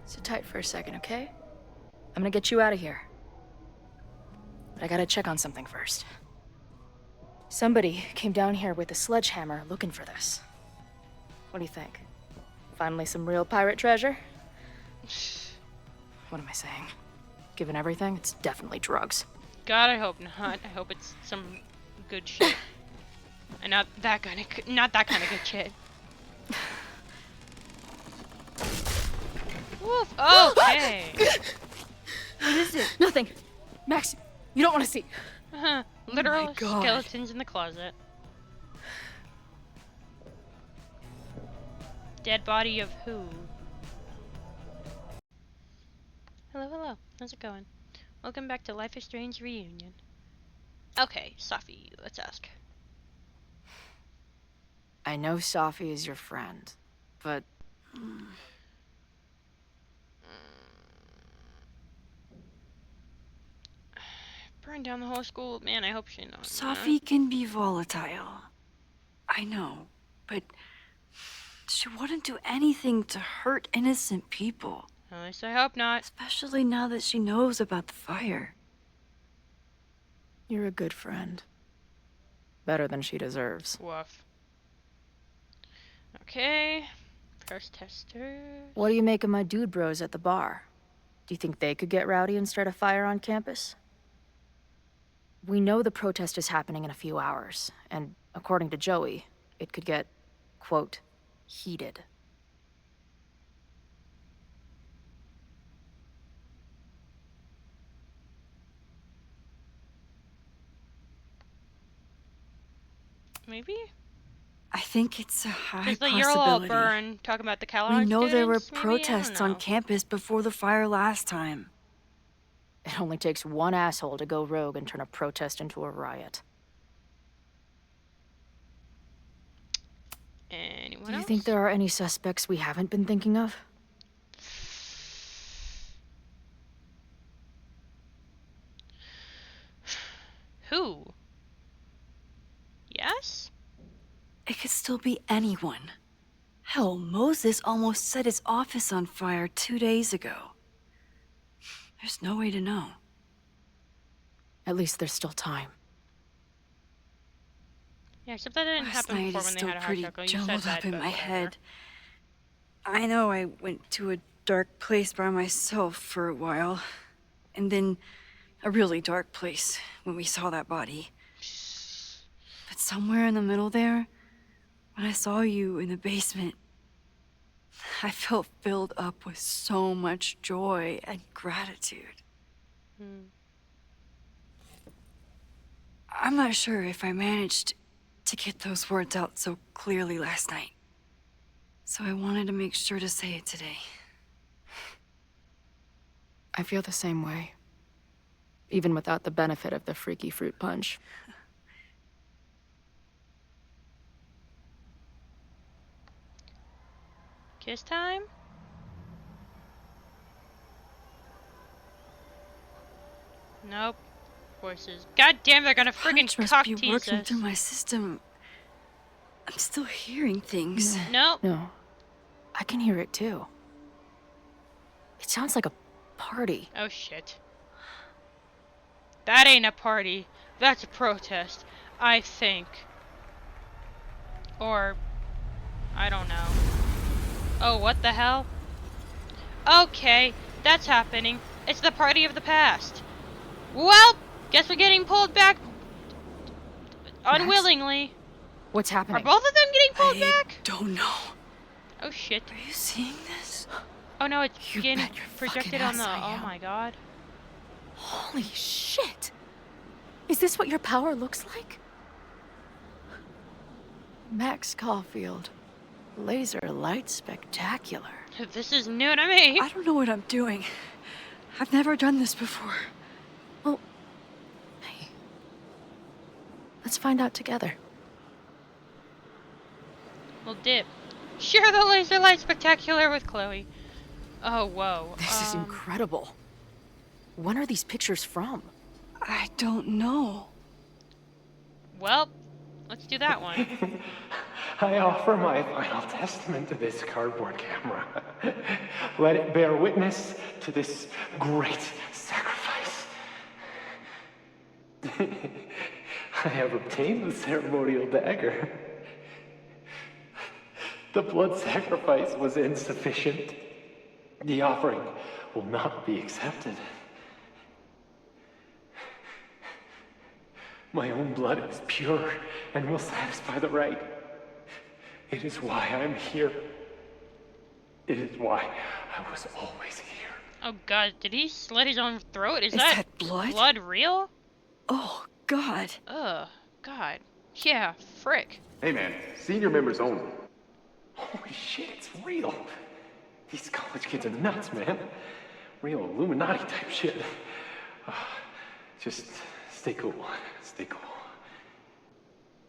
Sit tight for a second, okay? I'm gonna get you out of here. But I gotta check on something first. Somebody came down here with a sledgehammer looking for this. What do you think? Finally some real pirate treasure? What am I saying? Given everything, it's definitely drugs. God, I hope not. I hope it's some good shit. And not that kind of good shit. Woof. Okay. What is it? Nothing. Max, you don't want to see. Literal God. skeletons in the closet. Dead body of who? Hello, hello. How's it going? Welcome back to Life is Strange Reunion. Okay, Safi, let's ask. I know Safi is your friend, but... Burn down the whole school. Man, I hope she knows. Safi can be volatile. I know, but she wouldn't do anything to hurt innocent people. At least I hope not. Especially now that she knows about the fire. You're a good friend. Better than she deserves. Woof. Okay. First tester. What do you make of my dude bros at the bar? Do you think they could get rowdy and start a fire on campus? We know the protest is happening in a few hours, and according to Joey, it could get, quote, heated. Maybe? I think it's a high Because possibility. you're all burn, talking about the Kellogg We know there were students, maybe? I don't protests on know. campus before the fire last time. It only takes one asshole to go rogue and turn a protest into a riot. Anyone Do you else? think there are any suspects we haven't been thinking of? Who? Yes? It could still be anyone. Hell, Moses almost set his office on fire 2 days ago. There's no way to know. At least there's still time. Yeah, except that didn't Last happen night before is when they still had a hot pretty chocolate. You said jumbled that, up in but my whatever. head. I know I went to a dark place by myself for a while. And then a really dark place when we saw that body. But somewhere in the middle there, when I saw you in the basement, I felt filled up with so much joy and gratitude. I'm not sure if I managed to get those words out so clearly last night. So I wanted to make sure to say it today. I feel the same way. Even without the benefit of the freaky fruit punch. Kiss time? Nope. Voices. God damn, they're gonna friggin' Punch must cock be tease working us. through my system. I'm still hearing things. Nope. No. I can hear it too. It sounds like a party. Oh shit. That ain't a party. That's a protest. I think. Or... I don't know. Oh, what the hell? Okay, that's happening. It's the party of the past. Well, guess we're getting pulled back... unwillingly. What's Are happening? both of them getting pulled I back? don't know. Oh shit. Are you seeing this? Oh no, it's You getting bet your projected fucking on the... ass I Oh am. my god. Holy shit! Is this what your power looks like? Max Caulfield. Laser light spectacular. This is new to me. I don't know what I'm doing. I've never done this before. Well, hey. Let's find out together. We'll dip. Share the laser light spectacular with Chloe. Oh, whoa. This is incredible. When are these pictures from? I don't know. Well, let's do that one. I offer my final testament to this cardboard camera. Let it bear witness to this great sacrifice. I have obtained the ceremonial dagger. The blood sacrifice was insufficient. The offering will not be accepted. My own blood is pure and will satisfy the rite. It is why I'm here. It is why I was always here. Oh god, did he slit his own throat? Is that blood? Blood real? Oh, God. Ugh, god. Yeah, frick. Hey man, senior members only. Holy shit, it's real. These college kids are nuts, man. Real Illuminati type shit. Just stay cool. Stay cool.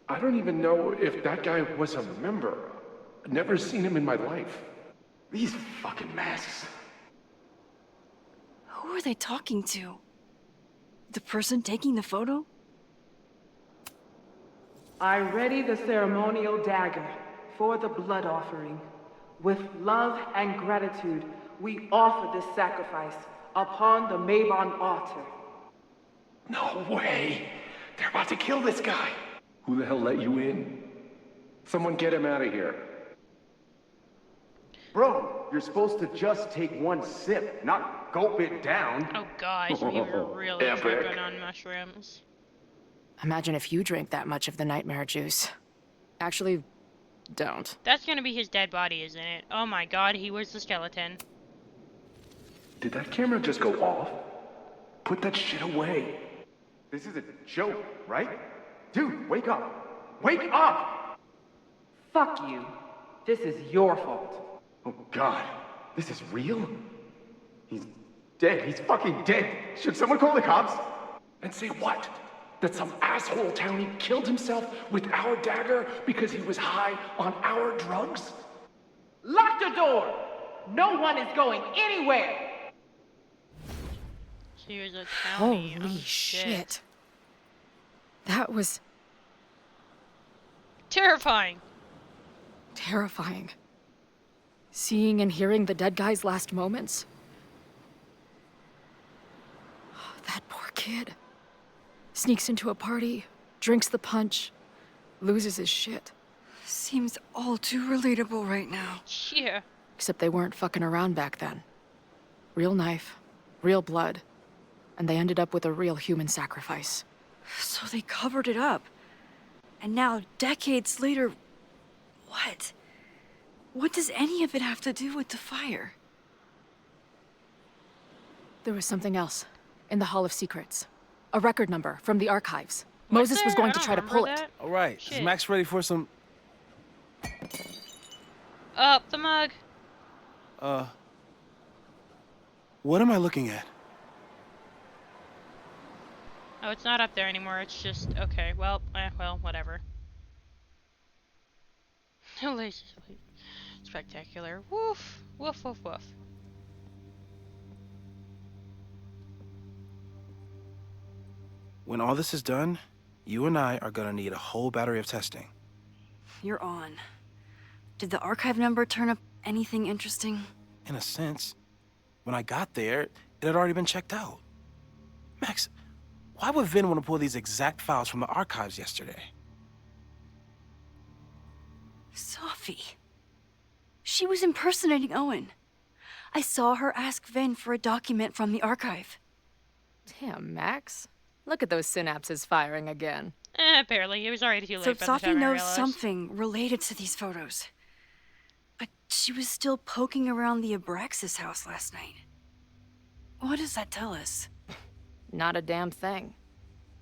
I don't even know if that guy was a member. Never seen him in my life. These fucking masks. Who are they talking to? The person taking the photo? I ready the ceremonial dagger for the blood offering. With love and gratitude, we offer this sacrifice upon the Mabon altar. No way. They're about to kill this guy. Who the hell let you in? Someone get him out of here. Bro, you're supposed to just take one sip, not gulp it down. Oh gosh, we were really Epic. tripping on mushrooms. Imagine if you drank that much of the nightmare juice. Actually, don't. That's gonna be his dead body, isn't it? Oh my god, he was the skeleton. Did that camera just go off? Put that shit away. This is a joke, right? Dude, wake up. Wake up! Fuck you. This is your fault. Oh god, this is real? He's dead. He's fucking dead. Should someone call the cops? And say what? That some asshole townie killed himself with our dagger because he was high on our drugs? Lock the door! No one is going anywhere! She was a townie. Holy Oh, shit. That was terrifying. terrifying. Seeing and hearing the dead guy's last moments. That poor kid. Sneaks into a party, drinks the punch, loses his shit. Seems all too relatable right now. Yeah. Except they weren't fucking around back then. Real knife, real blood, and they ended up with a real human sacrifice. So they covered it up. And now, decades later, what? What does any of it have to do with the fire? There was something else in the Hall of Secrets. A record number from the archives. Was Moses was there? going I to don't try to remember pull that. it. All right, Shit. is Max ready for some? Up the mug. What am I looking at? Oh, it's not up there anymore. It's just okay. Well, whatever. Spectacular. Woof, woof, woof, woof. When all this is done, you and I are gonna need a whole battery of testing. You're on. Did the archive number turn up anything interesting? In a sense, when I got there, it had already been checked out. Max, why would Vin want to pull these exact files from the archives yesterday? Sophie. She was impersonating Owen. I saw her ask Vin for a document from the archive. Damn, Max. Look at those synapses firing again. Barely. It was already too late So by the Sophie time I knows realized. something related to these photos. But she was still poking around the Abraxas house last night. What does that tell us? Not a damn thing.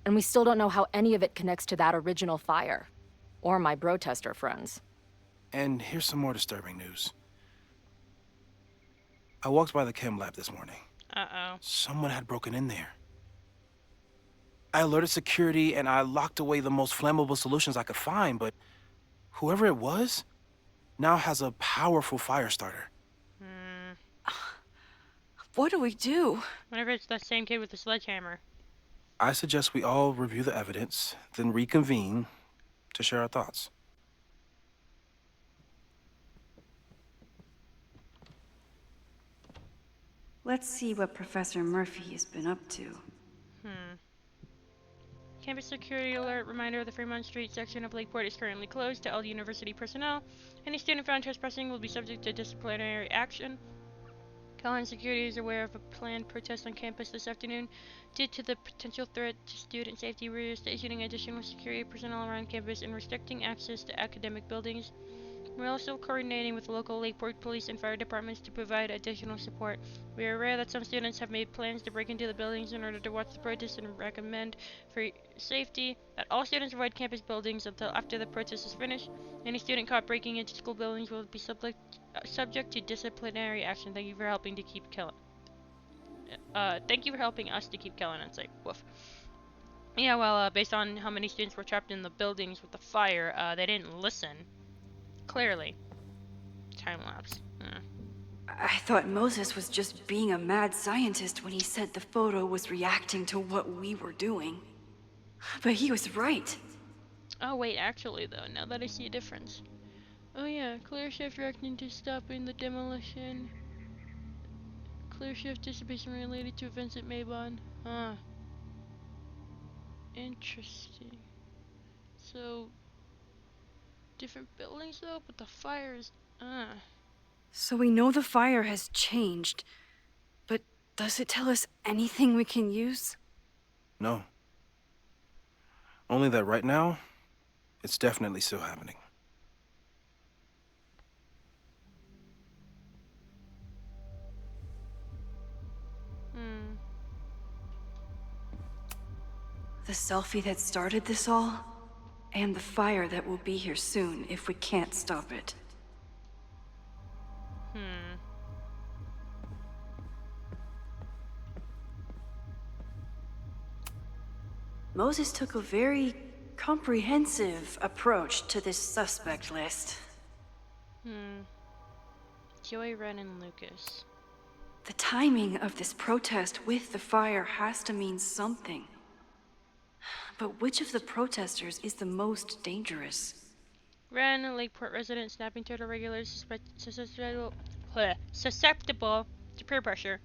And we still don't know how any of it connects to that original fire. Or my bro-tester friends. And here's some more disturbing news. I walked by the chem lab this morning. Uh-oh. Someone had broken in there. I alerted security and I locked away the most flammable solutions I could find, but whoever it was now has a powerful fire starter. What do we do? Whenever it's that same kid with the sledgehammer. I suggest we all review the evidence, then reconvene to share our thoughts. Let's see what Professor Murphy has been up to. Campus security alert. Reminder, the Fremont Street section of Lakeport is currently closed to all university personnel. Any student found trespassing will be subject to disciplinary action. Callahan Security is aware of a planned protest on campus this afternoon. Due to the potential threat to student safety, we are stationing additional security personnel around campus and restricting access to academic buildings. We're also coordinating with local Lakeport police and fire departments to provide additional support. We are aware that some students have made plans to break into the buildings in order to watch the protest and recommend for safety that all students avoid campus buildings until after the protest is finished. Any student caught breaking into school buildings will be subject to disciplinary action. Thank you for helping to keep thank you for helping us to keep Callahan safe. Woof. Yeah, well, based on how many students were trapped in the buildings with the fire, they didn't listen. Clearly. Time lapse. I thought Moses was just being a mad scientist when he said the photo was reacting to what we were doing. But he was right. Oh wait, actually though, now that I see a difference. Oh yeah, clear shift reacting to stopping the demolition. Clear shift dissipation related to events at Maybon. Huh. Interesting. So, different buildings though, but the fire is, So we know the fire has changed, but does it tell us anything we can use? No. Only that right now, it's definitely still happening. The selfie that started this all, and the fire that will be here soon if we can't stop it. Moses took a very comprehensive approach to this suspect list. Joey, Ren, and Lucas. The timing of this protest with the fire has to mean something. But which of the protesters is the most dangerous? Ren, a Lakeport resident, snapping turtle regulars, susceptible to peer pressure.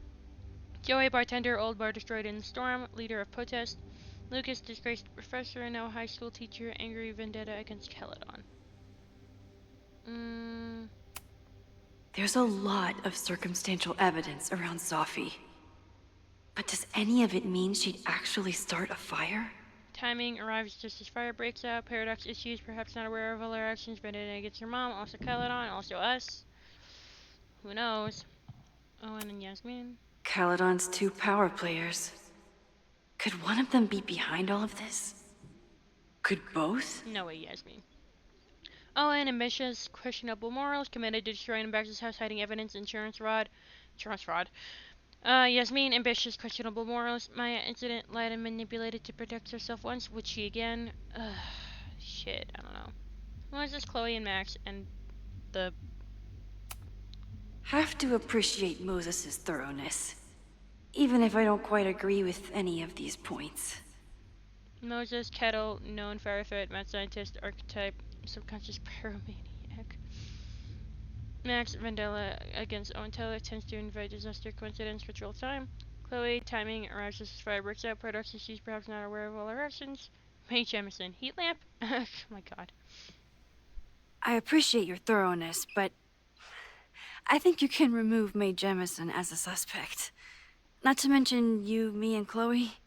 Joey, bartender, old bar destroyed in the storm, leader of protest. Lucas, disgraced professor, now high school teacher, angry vendetta against Caledon. There's a lot of circumstantial evidence around Zophi. But does any of it mean she'd actually start a fire? Timing arrives just as fire breaks out. Paradox issues, perhaps not aware of all our actions. Vendetta against her mom, also Caledon, also us. Who knows? Owen and Yasmin. Caledon's two power players. Could one of them be behind all of this? Could both? No way, Yasmin. Owen, ambitious, questionable morals, committed to destroying Bax's house, hiding evidence, insurance fraud. Yasmin, ambitious, questionable morals. Maya, incident, lied and manipulated to protect herself once. Would she again? Shit, I don't know. Who is this? Chloe and Max, and the... Have to appreciate Moses' thoroughness. Even if I don't quite agree with any of these points. Moses, Kettle, known fire threat, mad scientist, archetype, subconscious pyromaniac. Max, Vandella against Owen Teller, tends to invite disaster, coincidence, control time. Chloe, timing, arrives just as fire breaks out, paradox issues, perhaps not aware of all our actions. May Jamison, heat lamp? Oh my god. I appreciate your thoroughness, but I think you can remove Mae Jemison as a suspect. Not to mention you, me, and Chloe.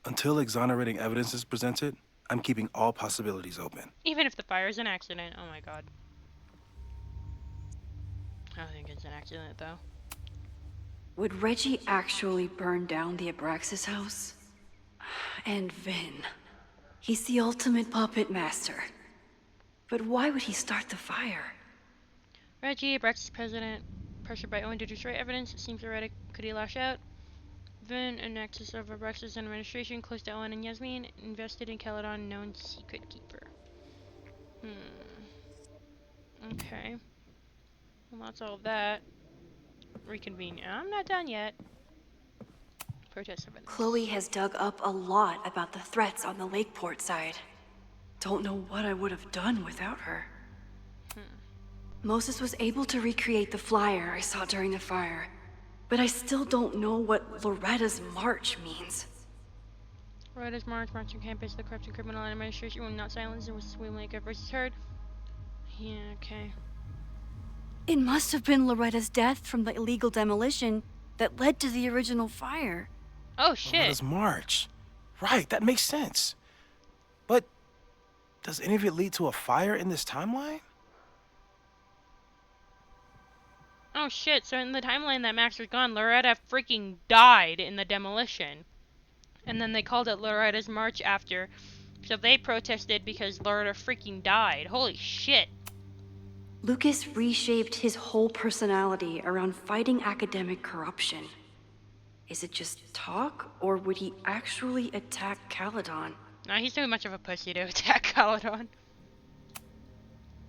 Until exonerating evidence is presented, I'm keeping all possibilities open. Even if the fire is an accident, oh my god. I don't think it's an accident, though. Would Reggie actually burn down the Abraxas house? And Vin. He's the ultimate puppet master. But why would he start the fire? Reggie, Abraxas president, pressured by Owen to destroy evidence, seems erratic. Could he lash out? Vin, a nexus of Abraxas administration, close to Owen and Yasmin, invested in Caledon, known secret keeper. Okay. Well, that's all of that. Reconvene. I'm not done yet. Protest evidence. Chloe has dug up a lot about the threats on the Lakeport side. Don't know what I would have done without her. Moses was able to recreate the flyer I saw during the fire, but I still don't know what Loretta's march means. Loretta's march on campus, the corrupt and criminal administration will not silence and will make our voices heard. Yeah, okay. It must have been Loretta's death from the illegal demolition that led to the original fire. Oh shit. Loretta's march. Right, that makes sense. But does any of it lead to a fire in this timeline? Oh shit, so in the timeline that Max was gone, Loretta freaking died in the demolition. And then they called it Loretta's March after. So they protested because Loretta freaking died. Holy shit. Lucas reshaped his whole personality around fighting academic corruption. Is it just talk, or would he actually attack Caledon? Nah, he's too much of a pussy to attack Caledon.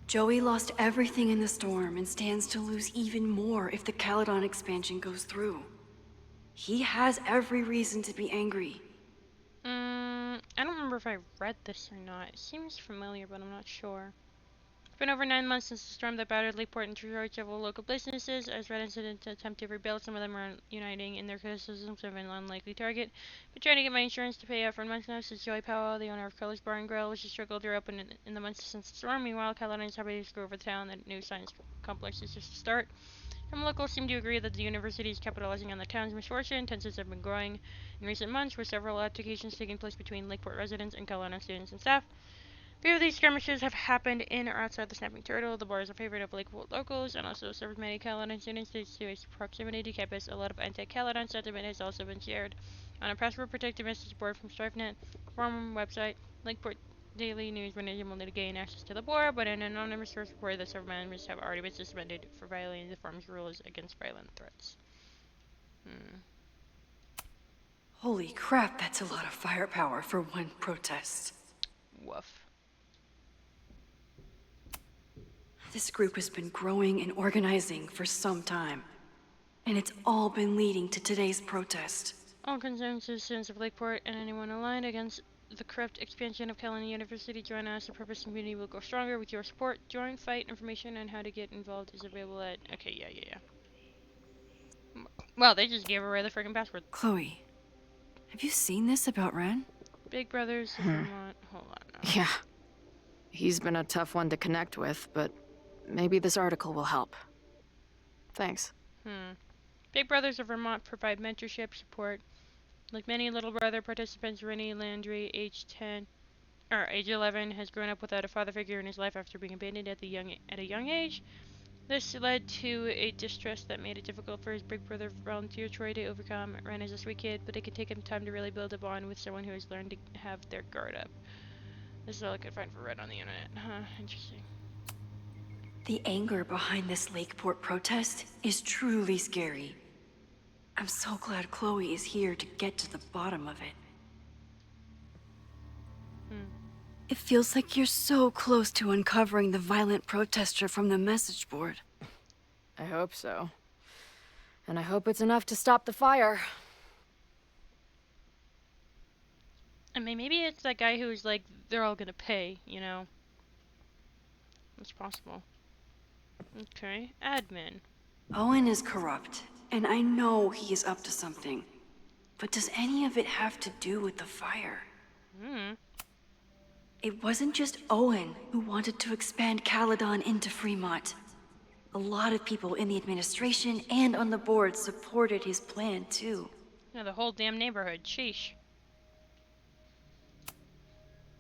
Joey lost everything in the storm and stands to lose even more if the Caledon expansion goes through. He has every reason to be angry. I don't remember if I read this or not. It seems familiar, but I'm not sure. It's been over 9 months since the storm that battered Lakeport and destroyed several local businesses. As residents attempt to rebuild, some of them are uniting in their criticisms of an unlikely target. Been trying to get my insurance to pay out for months now, says Joey Powell, the owner of Colors Bar and Grill, which has struggled to reopen in the months since the storm. Meanwhile, Caledon is happy to screw over the town. The new science complex is just a start. Some locals seem to agree that the university is capitalizing on the town's misfortune. Tensions have been growing in recent months, with several altercations taking place between Lakeport residents and Caledon students and staff. Few of these skirmishes have happened in or outside the Snapping Turtle. The bar is a favorite of Lakeport locals and also serves many Caledon students due to its proximity to campus. A lot of anti-Caledon sentiment has also been shared on a password protected message board from StrifeNet, forum website, Lakeport Daily News when will need to gain access to the board, but an anonymous source reported that several members have already been suspended for violating the forum's rules against violent threats. Holy crap, that's a lot of firepower for one protest. Woof. This group has been growing and organizing for some time, and it's all been leading to today's protest. All concerned citizens of Lakeport and anyone aligned against the corrupt expansion of Caledon University, join us. The purpose community will grow stronger with your support. Join, fight, information on how to get involved is available at... Okay, yeah. Well, they just gave away the freaking password. Chloe, have you seen this about Ren? Big Brothers of Vermont. Hold on now. Yeah. He's been a tough one to connect with, but maybe this article will help. Thanks. Big Brothers of Vermont provide mentorship support. Like many Little Brother participants, Rennie Landry, age 11, has grown up without a father figure in his life after being abandoned at a young age. This led to a distrust that made it difficult for his big brother volunteer Troy to overcome. Ren is a sweet kid, but it can take him time to really build a bond with someone who has learned to have their guard up. This is all I could find for Red on the internet. Huh, interesting. The anger behind this Lakeport protest is truly scary. I'm so glad Chloe is here to get to the bottom of it. It feels like you're so close to uncovering the violent protester from the message board. I hope so. And I hope it's enough to stop the fire. I mean, maybe it's that guy who's like, they're all gonna pay, you know? It's possible. Okay, admin. Owen is corrupt, and I know he is up to something. But does any of it have to do with the fire? It wasn't just Owen who wanted to expand Caledon into Fremont. A lot of people in the administration and on the board supported his plan, too. Yeah, the whole damn neighborhood. Sheesh.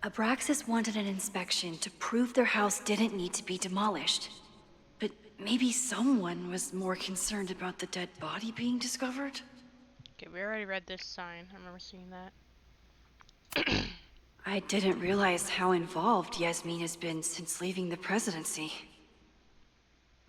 Abraxas wanted an inspection to prove their house didn't need to be demolished. But maybe someone was more concerned about the dead body being discovered? Okay, we already read this sign. I remember seeing that. I didn't realize how involved Yasmin has been since leaving the presidency.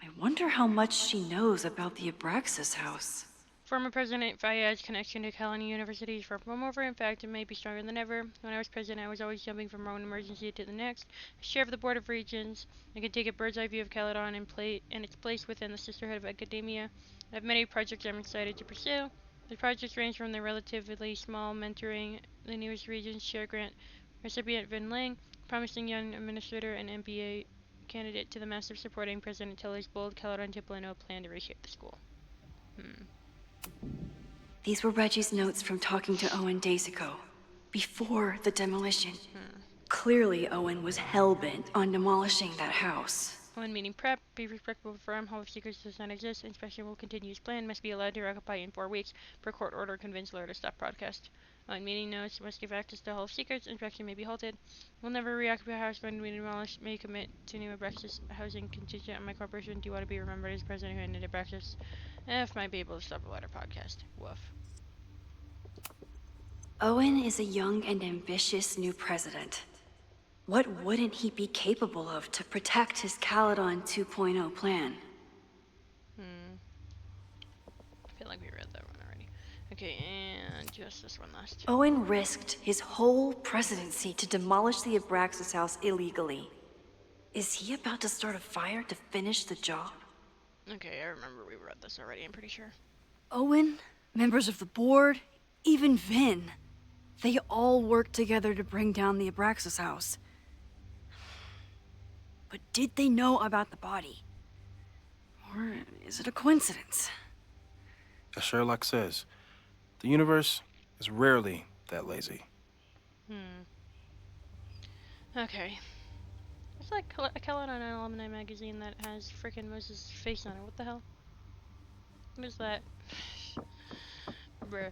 I wonder how much she knows about the Abraxas house. Former President Fayyad's connection to Caledon University is far from over. In fact, it may be stronger than ever. When I was president, I was always jumping from one emergency to the next. As chair of the Board of Regents, I can take a bird's-eye view of Caledon and its place within the sisterhood of academia. I have many projects I'm excited to pursue. The projects range from the relatively small mentoring the newest Regents Chair grant recipient Vin Lang, promising young administrator and MBA candidate, to the massive supporting President Tilly's bold Caledon 2.0 plan to reshape the school. These were Reggie's notes from talking to Owen days ago, before the demolition. Clearly, Owen was hell-bent on demolishing that house. When meeting prep, be respectful of firm. Hall of Secrets does not exist. Inspection will continue as planned. Must be allowed to occupy in 4 weeks. Per court order, convince lawyer to stop broadcast. When meeting notes, must give access to Hall of Secrets. Inspection may be halted. Will never reoccupy house when we demolish. May commit to new Abraxas housing contingent on my corporation. Do you want to be remembered as president who ended Abraxas? F might be able to stop a letter podcast. Woof. Owen is a young and ambitious new president. What wouldn't he be capable of to protect his Caledon 2.0 plan? I feel like we read that one already. Okay, and just this one last. Owen risked his whole presidency to demolish the Abraxas house illegally. Is he about to start a fire to finish the job? Okay, I remember we read this already, I'm pretty sure. Owen, members of the board, even Vin. They all worked together to bring down the Abraxas house. But did they know about the body? Or is it a coincidence? As Sherlock says, the universe is rarely that lazy. Okay. It's like a Caledon alumni magazine that has frickin' Moses' face on it. What the hell? What is that? Bruh.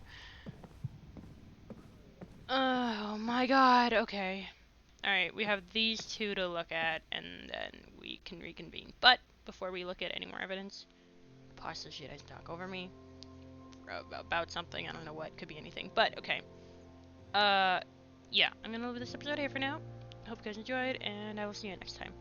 Oh my god, okay. Alright, we have these two to look at, and then we can reconvene. But, before we look at any more evidence, pause this shit and talk over me. About something, I don't know what, could be anything. But, okay. Yeah, I'm gonna leave this episode here for now. Hope you guys enjoyed, and I will see you next time.